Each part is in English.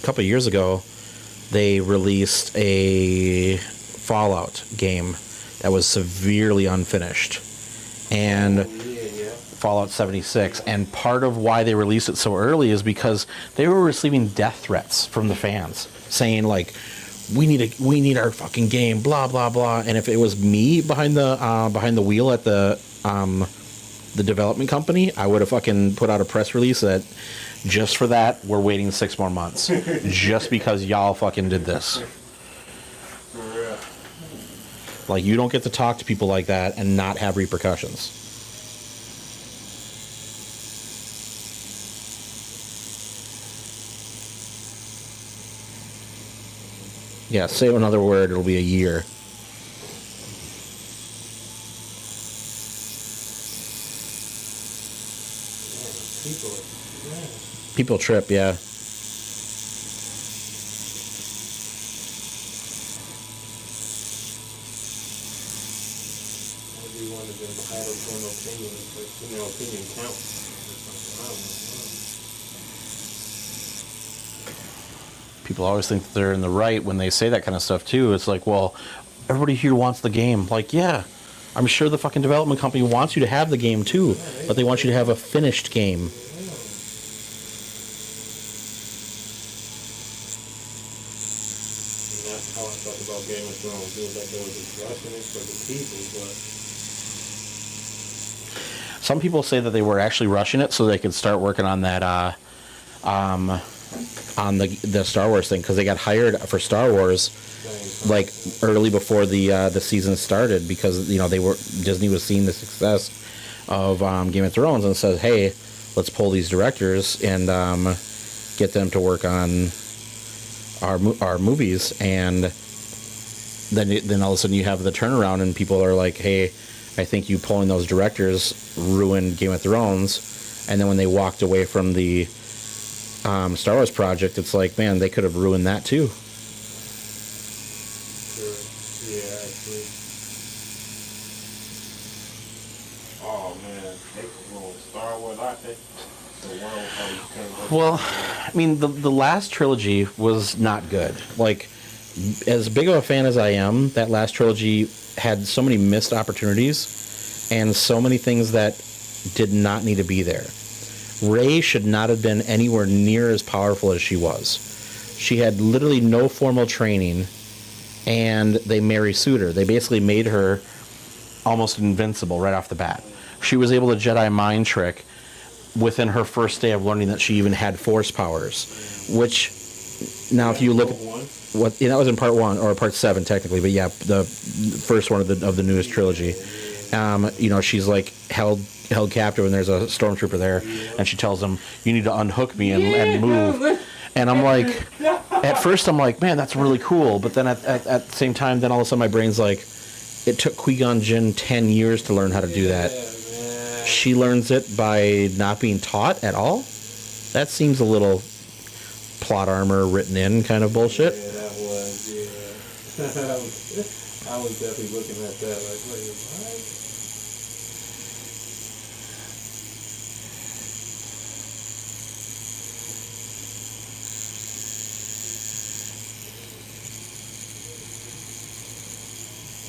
couple of years ago, they released a Fallout game that was severely unfinished, and Fallout 76. And part of why they released it so early is because they were receiving death threats from the fans, saying like, we need our fucking game, blah blah blah. And if it was me behind the wheel at the development company, I would have fucking put out a press release that just for that we're waiting 6 more months, just because y'all fucking did this. Like, you don't get to talk to people like that and not have repercussions. Yeah, say another word, it'll be a year. People trip, yeah. People always think that they're in the right when they say that kind of stuff too. It's like, well, everybody here wants the game. Like, yeah, I'm sure the fucking development company wants you to have the game too, but they want you to have a finished game. And that's how I felt about Game of Thrones. It was like they were just rushing it for the people, but some people say that they were actually rushing it so they could start working on that on the Star Wars thing, because they got hired for Star Wars like early before the season started, because Disney was seeing the success of Game of Thrones and said, hey, let's pull these directors and get them to work on our movies. And then all of a sudden you have the turnaround and people are like, hey, I think you pulling those directors ruined Game of Thrones. And then when they walked away from the Star Wars project, it's like, man, they could have ruined that too. sure. Yeah, actually. Oh man, they could roll Star Wars. I think the world. Well, I mean, the last trilogy was not good. Like, as big of a fan as I am, that last trilogy had so many missed opportunities and so many things that did not need to be there. Rey should not have been anywhere near as powerful as she was. She had literally no formal training, and they Mary sued her. They basically made her almost invincible right off the bat. She was able to Jedi mind trick within her first day of learning that she even had Force powers, which, now if you look at that was in part 1 or part 7 technically, but yeah, the first one of the newest trilogy. She's like held captive, and there's a stormtrooper there, and she tells him, you need to unhook me and move. And I'm like, at first I'm like, man, that's really cool, but then at the same time, then all of a sudden my brain's like, it took Qui-Gon Jinn 10 years to learn how to do that. She learns it by not being taught at all? That seems a little plot armor written in kind of bullshit. Yeah, that was, yeah. I was definitely looking at that like, wait, what?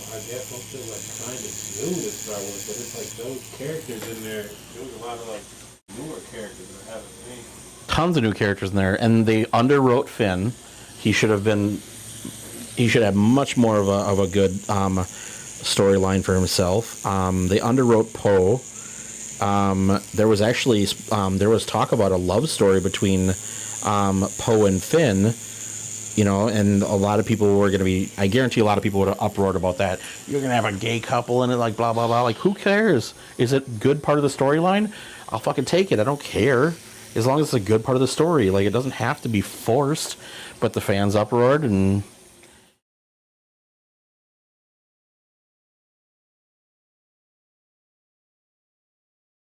I guess I'm still like kind of new to Star Wars, but it's like those characters in there. There was a lot of like newer characters that I haven't seen. Tons of new characters in there, and they underwrote Finn. He should have much more of a good storyline for himself. They underwrote Poe. There was actually there was talk about a love story between Poe and Finn. And a lot of people were going to be, I guarantee a lot of people would have uproared about that. You're going to have a gay couple in it, like blah, blah, blah. Like, who cares? Is it a good part of the storyline? I'll fucking take it. I don't care. As long as it's a good part of the story. Like, it doesn't have to be forced. But the fans uproared, and